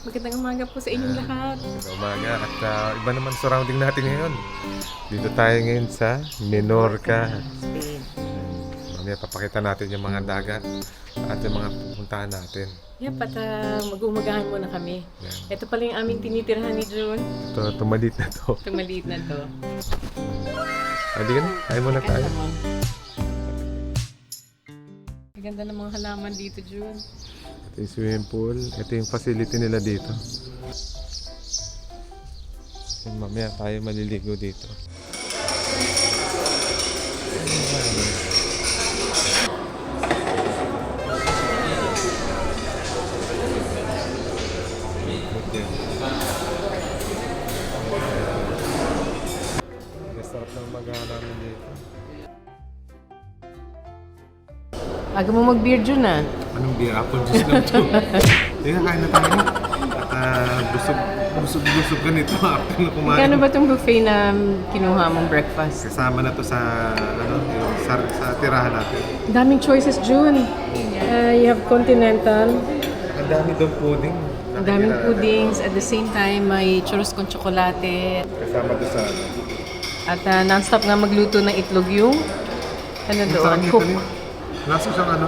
Magandang umaga po sa inyong lahat. Magandang umaga at iba naman surrounding natin ngayon. Dito tayo ngayon sa Menorca, Spain. Mamaya papakita natin yung mga dagat at yung mga pupuntahan natin. Yep, at mag-umagahan muna kami. Yan. Ito pala yung aming tinitirhan ni June. Ito maliit na to. Itong maliit na to. Hindi ka na, kain muna tayo. Maganda ng mga halaman dito, June. Ito yung swimming pool. Ito yung facility nila dito. Yan, mamaya tayo maliligo dito. Sarap ng mag-halaman dito. Aga mo mag-beer, June, ah. Anong beer? Apple juice lang ito. Kaya kain na tayo. At busog ka nito after na kumain. Magkano ba itong buffet na kinuha mong breakfast? Kasama na to sa sa tirahan natin. Ang daming choices, June. You have continental. Ang dami doon pudding. Ang daming puddings. At the same time, may churros con chocolate. Kasama to sa At non-stop nga magluto ng itlog yung ano doon, cook. Lasa siyang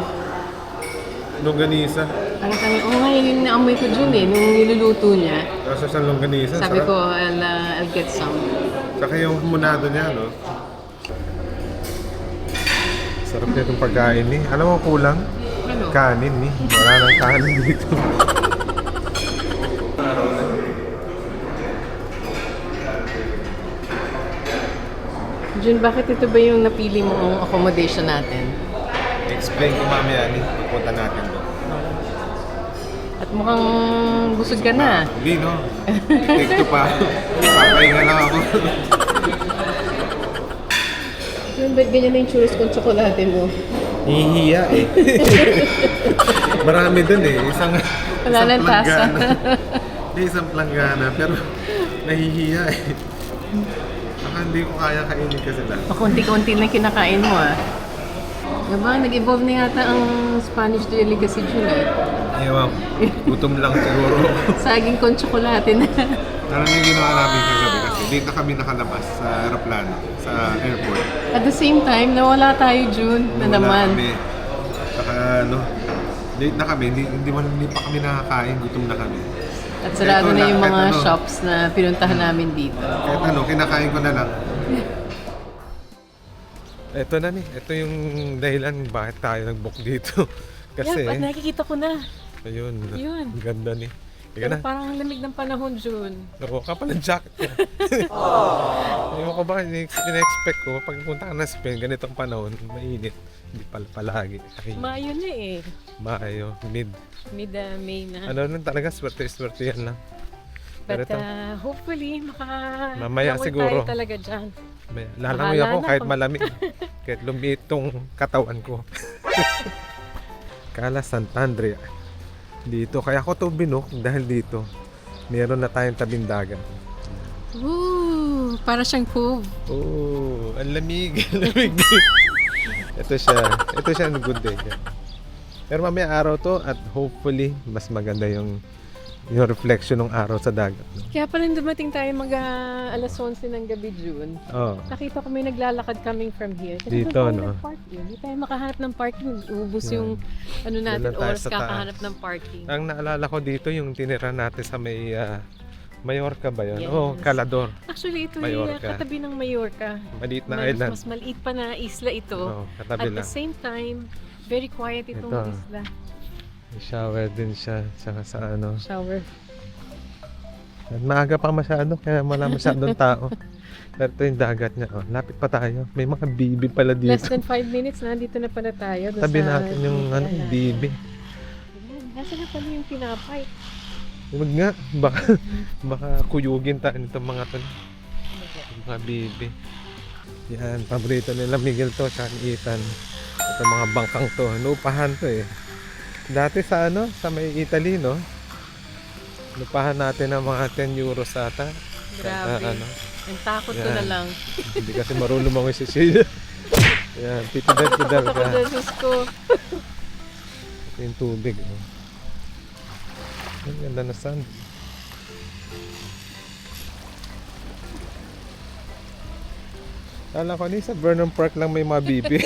longganisa. Parang kami, nga, yun yung naamoy ko dyan eh, nung niluluto niya. Lasa siyang longganisa. Sabi sarap. ko, I'll get some. Saka yung munado niya, no? Sarap na itong pagkain eh. Alam mo kulang? Ano? Kanin eh. Wala nang kanin dito. Jun, bakit ito ba yung napili mong accommodation natin? Explain ko mamaya ni pupunta natin doon. At mukhang busog ka na. Hindi, no? Take two pa. Papahinga lang ako. Jun, ba't ganyan na yung churros con chocolate mo? Hihiya eh. Marami dun eh. Wala nang tasa. Hindi, isang planggana. Pero nahihiya eh. Saka hindi ko kaya kainin kasi lang. Pakunti-kunti na kinakain mo ah. Diba, nag-evolve na yata ang Spanish delicacy Jun eh. Ewan, gutom lang siguro. Saging con chocolate na. Alam niyo yung ginawa namin kagabi kasi dito kami nakalabas sa aeroplano, sa airport. At the same time, nawala tayo Jun na Wala naman. Kami. Saka late na kami, hindi pa kami nakakain, gutom na kami. At sarado Ito na yung kahit mga ano. shops na pinuntahan namin dito. Kahit kinakain ko na lang. Ito na nih, ito yung dahilan bakit tayo nag-book dito. Kasi, At nakikita ko na. ayun, Yun. ang ganda ni. Ika Pero na, parang ang lamig ng panahon, June. nakuha ka pa ng jacket ko. Ewan ko ba, in-expect ko, pag punta ka na Spain, ganitong panahon, mainit. Hindi palagi. Ay, Mayo na eh. Maayo, mid. Mid-May na. Ano lang talaga, swerte-swerte yan lang. Pero But ito, hopefully, Mamaya makakawal siguro. tayo talaga dyan. lalangoy Bahala ako na kahit kung- malamig. Kahit lumiit tong katawan ko. Cala Sant'Andrea. Dito, kaya ako to binook dahil dito. Meron na tayong tabing dagat. Woo! Para siyang cove. Oh, ang lamig. Ang lamig. Ito siya ang good day. Pero mamaya araw to at hopefully mas maganda yung reflection ng araw sa dagat. No? Kaya pala nung dumating tayo alas 11 ng gabi, June. Oh. Nakita ko may naglalakad coming from here. Kasi Dito, doon tayo no? nag-park eh. Hindi tayo makahanap ng parking. Ubus Yeah. yung ano natin, Doon lang tayo oras sa taas. kakahanap ng parking. Ang naalala ko dito yung tinira natin sa may Mallorca ba yun? Yes. Oh, Calador. Actually, ito yung Mallorca. katabi ng Mallorca. Maliit na island. Mas maliit pa na isla ito. Oh, katabi At the lang. same time, very quiet itong Ito. isla. May shower din siya saka sa ano. Shower. At maaga pa masyado kaya wala masyadong tao. Pero ito yung dagat niya. Oh, lapit pa tayo. May mga bibi pala Less dito. than 5 minutes, nandito na pala tayo. Doon Tabi sa- natin yung bibi. Ayan, nasa na pala yung tinapay? Huwag nga. Baka kuyugin tayo nitong mga to. Mga bibi. Yan. Paborito nila Miguel to. Tsaka ni Ethan. Ito mga bangkang to. Nupahan to eh. Dati sa sa may Italy, no? Lupahan natin ng mga 10 euros ata. Grabe. Ang takot ko Yan. na lang. Hindi kasi marunong lumangoy si Sheila. Yan, pitidal-pidal Takot ka. ako Diyos ko. Ito yung tubig. Oh. Ang ganda na sand. Kala ko sa Vernon Park lang may mga bibi.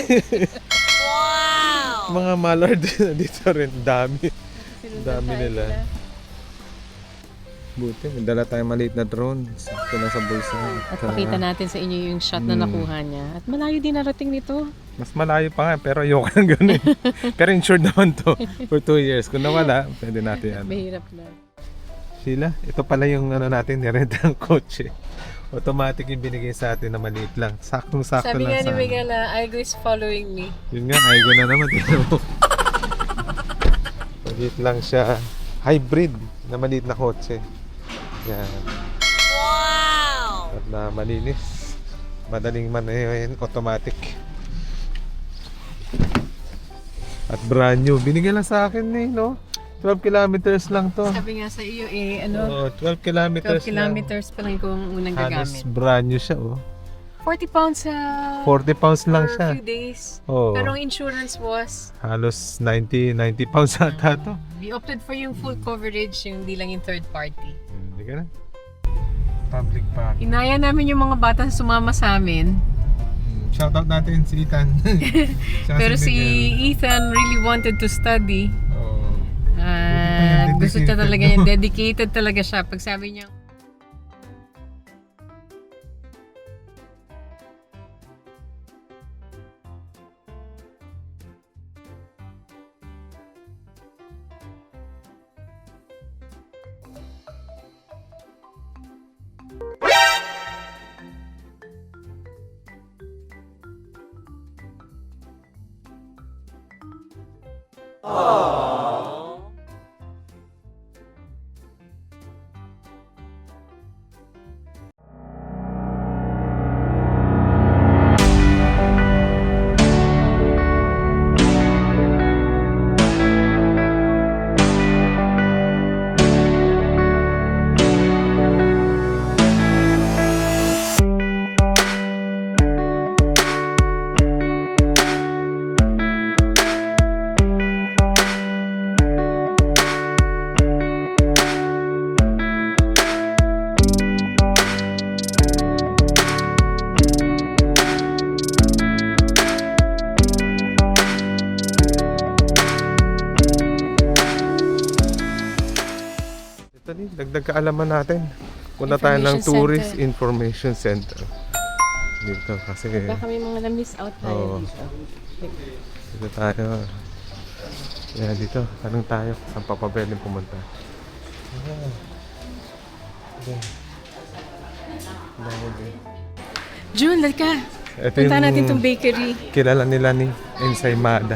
Wow! Mga mallard dito rin. Dami. Dami nila. Buti, may dala tayong maliit na drone. Sakto na sa bulsa. At pakita natin sa inyo yung shot na nakuha niya. At malayo din narating nito. Mas malayo pa nga, pero ayoko ng ganun. Pero insured naman to for 2 years. Kung nawala, pwede natin yan. Mahirap na. Sheila, ito pala yung natin, nirenta ng kotse. Automatic yung binigay sa atin na maliit lang. Saktong-sakto Sabi lang nga sa ni Miguel, Aigo is following me. Yun nga, Aigo na naman. Tignan mo. Maliit lang siya. Hybrid na maliit na kotse. Yan. Wow! At na malinis. Madaling manuhin, automatic. At brand new. Binigyan lang sa akin no? 12 kilometers lang to. Sabi nga sa iyo, 12 kilometers 12 kilometers pa lang kung unang Halos gagamit. brand new siya, 40 pounds sa 40 pounds lang for siya. a few days. Oo. Pero ang insurance was, Halos 90 pounds ata to. we opted for yung full coverage, yung hindi lang yung third party. Hindi ka na. Public park. Inaya namin yung mga bata sumama sa amin. Shoutout natin si Ethan. Siya Pero si Miguel. Ethan really wanted to study. Oo. Gusto niya dedicated, talaga no? yan. Dedicated talaga siya. Pag sabi niya, Ito din, dagdag kaalaman natin. Punta tayo ng Information Tourist Center. Information Center. Dito kasi baka may mga na-miss out Oo. tayo dito. dito tayo. Yeah, dito. Tanong tayo saan pa pwedeng pumunta. Ayan. Ayan. Dahil din. June, ka. Ito Punta yung natin tong bakery. kilala nila ni Ensaymada.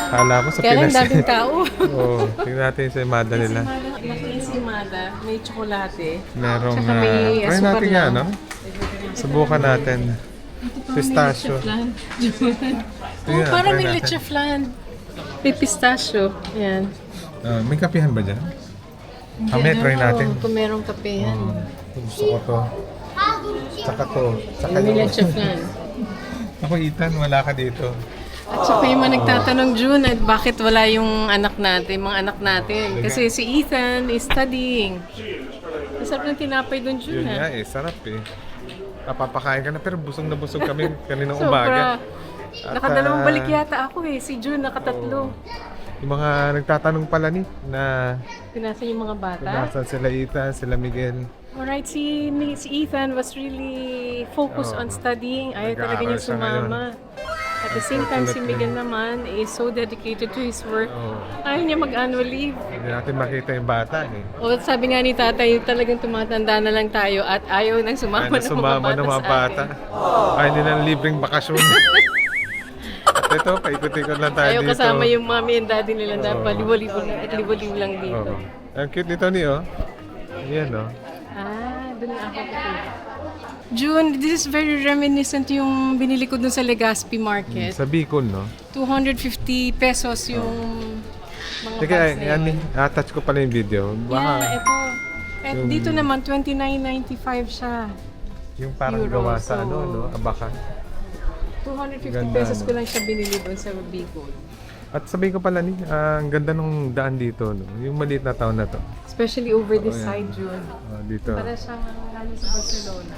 Kala ko sa Kaya lang Pinas. daming tao. Oo, tingnan natin yung Ensaymada nila. Ensaymada, may tsokolate. Merong, Tsaka may try asukar natin nga, lang. no? Subukan natin. Pistachio. Oh, Ayan, parang try may natin. leche flan. May pistachio. Yan. May kapihan ba dyan? Kami, try natin. Kung merong kape yan. Gusto ko to. Tsaka to. Tsaka May yung... leche flan. Ako, Ethan, wala ka dito. At saka yung mga nagtatanong, June, at bakit wala yung anak natin, mga anak natin. Kasi si Ethan is studying. Masarap ng tinapay doon, June. Yun nga sarap eh. Napapakain ka na, pero busog na busog kami kaninang Sobra. umaga. At, Nakadalawang balik yata ako eh. Si June nakatatlo. Yung mga nagtatanong pala na Pinasan yung mga bata. nasan sila Ethan, sila Miguel. Alright, si Ethan was really focused on studying. Ayaw talaga niya Nag-aaral siya sumama. At the same time, si Miguel naman is so dedicated to his work. Oo. Ayaw niya mag-annual leave. Hindi natin makita yung bata eh. O sabi nga ni tatay, talagang tumatanda na lang tayo at ayaw nang sumama, Ayaw na sumama ng mga sa bata. atin. Ayaw nila ng libreng bakasyon. At ito, paikot-ikot lang tayo Ayaw dito. kasama yung mommy and daddy nila na Oo. paliwaliw lang at liwaliw lang dito. Oo. Ang cute nito ni Ayan Doon na ako. June, this is very reminiscent yung binili ko dun sa Legazpi Market. Sa Bicol, no? 250 pesos yung mga Teka, bags na yun. attach ko pala yung video. Yeah, Baka ito. At dito naman, 29.95 siya. yung parang Euro, gawa sa so- no? Abakan. 250 Ganda, pesos no? ko lang siya binili doon sa Bicol. At sabihin ko pala ang ganda nung daan dito, no? Yung maliit na town na to. Especially over this Oh, yeah. side, June. Dito. Para siyang galing sa Barcelona.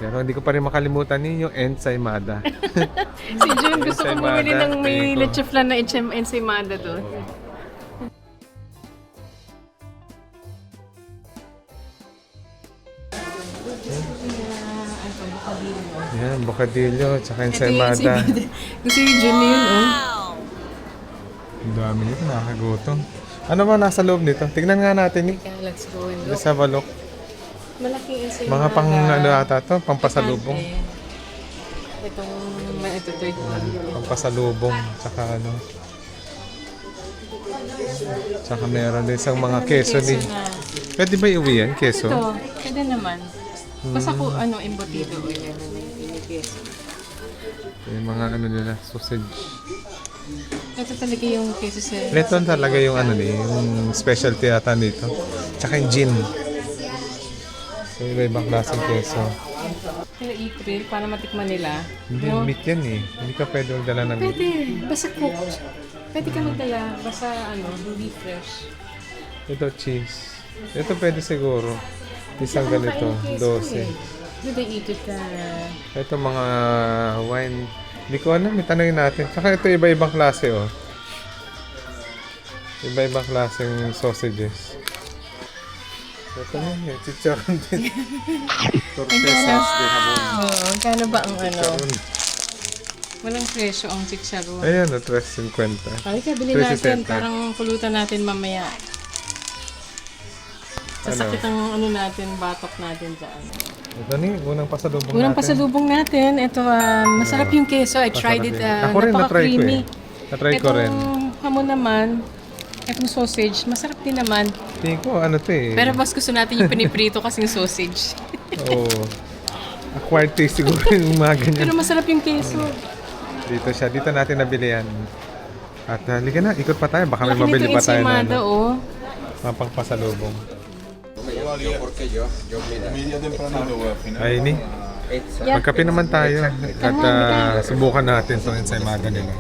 Pero hindi ko pa rin makalimutan yung ensaymada. Si June gusto ko bumili ng may Tingin ko. leche flan na ensaymada doon. Yan, bocadillo, tsaka Ito yung ensaymada. Gusto yung June yun, oh. Ang dami nito, nakakagutom. Ano ba nasa loob nito? Tignan nga natin eh. Kaya let's go and Let's look. have a look. Malaking ensaymada. Mga pang ano ata to, pampasalubong. Ito. Pampasalubong, tsaka ano. Tsaka meron din isang mga keso din. Pwede ba iuwi yan, keso? Ito, pwede naman. Basta ko embutido o yan. Queso. Yung mga ano nila, sausage. Ito talaga yung queso sa... Ito talaga yung ano yung specialty ata dito. Tsaka yung gin. So, iba-ibang klaseng keso. Sila i-grill para matikman nila. Hindi, No? meat yan eh. Hindi ka pwede magdala ng meat. Pwede. Basta cooked. Pwede ka magdala. Basta hindi fresh. Ito cheese. Ito pwede siguro. Isang ganito, 12. Do they eat it? Ito mga wine. Hindi ko alam, itanongin natin. Tsaka ito iba-ibang klase oh. Iba-ibang klaseng sausages. Ito na yun, chicharon din. Tortesas de hamon. Oo, kano ba ang Chicharon. Walang presyo ang chicharon. Ayan, 3.50. Halika, bili 3.60. natin. Parang pulutan natin mamaya. Sasakit ang natin, batok natin dyan. Ito na yung unang pasalubong Unang natin. pasalubong natin, ito, masarap yung queso. I tried it, Ako rin, na-try ko napaka-creamy. Na-try ko rin. Itong hamon naman, itong sausage, masarap din naman. Tingin ko, ano to eh. Pero mas gusto natin yung piniprito kasing sausage. Oo. Acquired taste siguro yung mga ganyan. Pero masarap yung queso. Dito siya. Dito natin nabili yan. At halika na, ikot pa tayo. Baka may Laki mabili nito pa tayo na ensaymada, ano, oh. mga pangpasalubong. Media temprano lo voy a final. Ay, ni. Yeah. Magkape naman tayo. At subukan natin itong ensaymada nila.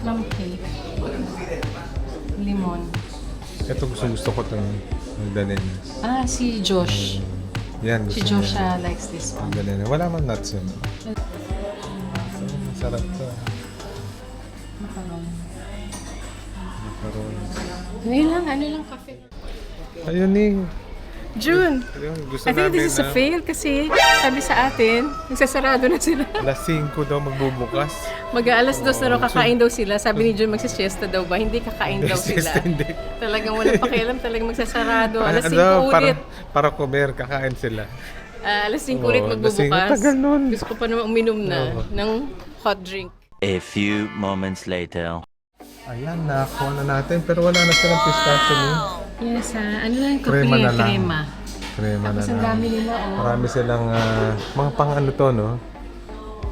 Plum cake. Limon. Ito gusto ko itong magdalhin. Si Josh. Yan, Si gusto Josh niya. likes this one. Magdalhin. Wala man nuts yun. Masarap to. Macaron. Macaron. Ano lang, kape. Ayun eh. June, Ayun, gusto I think namin this is a fail kasi sabi sa atin, nagsasarado na sila. alas 5 daw magbubukas. Mag-aalas 2 na raw kakain daw sila. Sabi ni June, magsisiesta daw ba? Hindi kakain daw sila. Hindi. Talagang walang pakialam, talagang magsasarado. Alas 5 Ano, ulit. para comer, kakain sila. Alas 5 ulit Oo, magbubukas. tagal nun. Gusto ko pa naman uminom na Oo. ng hot drink. A few moments later. Ayan, nakuha na natin. Pero wala na silang pistachio niyo. Yes, ano lang, Crema na lang. crema. Crema na Tapos ang lang. dami nila, oh. Marami silang mga pang ano to, no?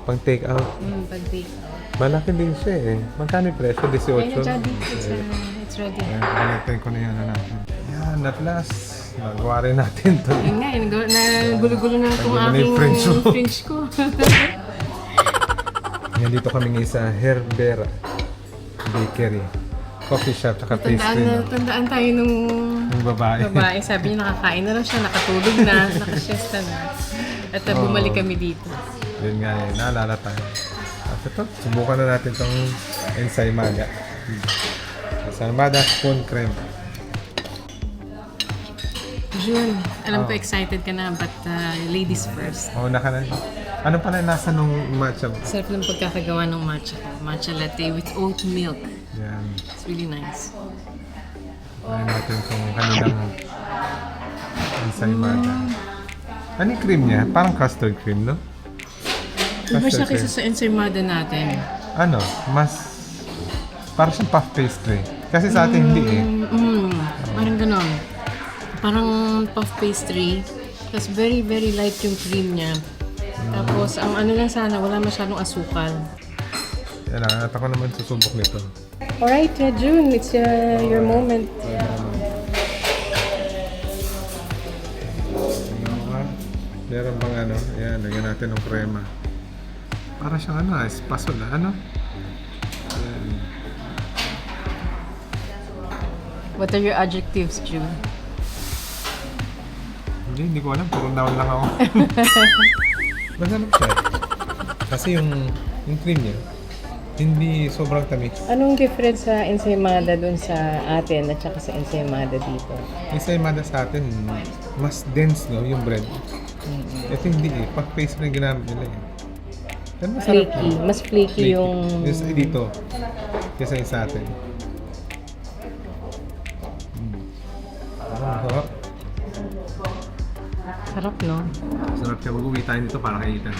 Pang take out. Pag-take. Malaki din siya eh. Magkano yung presyo? 18? Ayun, Jadi, it's ready. Ayan, palitin ko na yan na natin. Yan, at last. Nagawa rin natin to. Yun nga, gulo-gulo na itong Naggulo na aking yung French mo. French ko. Yan, dito kami ng isa, Herbera Bakery. Coffee shop, tsaka pastry. No? Tandaan tayo nung Yung babae. babae. Sabi niya nakakain na lang siya, nakatulog na, nakasiesta na. At bumalik kami dito. Yun nga eh, naalala tayo. At ito, subukan na natin itong ensaymada. Ensaymada spoon cream. June, alam ko excited ka na, but ladies first. Mauna ka na. Ano pala yung nasa nung matcha mo? Sarap ng pagkakagawa ng matcha ko. Matcha latte with oat milk. Yan. It's really nice. Kunin natin itong kanilang ensaymada. Ano yung cream niya? Parang custard cream, no? Iba siya Custard kaysa sa ensaymada natin. Ano? Mas... Parang siyang puff pastry. Kasi sa atin hindi eh. Parang ganon. Parang puff pastry. Tapos very, very light yung cream niya. Tapos, ang ano lang sana, wala masyadong asukal. Yan na, at ako naman susubok nito. Alright, June, it's your moment. Meron bang ano? Ayan, lagyan natin ng krema. Para siyang ano, espasol na ano? Ayan. What are your adjectives, June? Hindi ko alam. Puro noun lang ako. Masarap siya. Kasi yung cream niya, hindi sobrang tamis. Anong difference sa ensaymada dun sa atin at saka sa ensaymada dito? Yung ensaymada sa atin, mas dense, no, yung bread. Ito hindi eh. Pack-paste na yung ginamit nila eh. Pero masarap Flaky. na. Mas flaky yung... Yung sa dito, kesa yung sa atin. Sarap. Sarap, no? Sarap siya. Mag-uwi tayo dito para kay Ethan.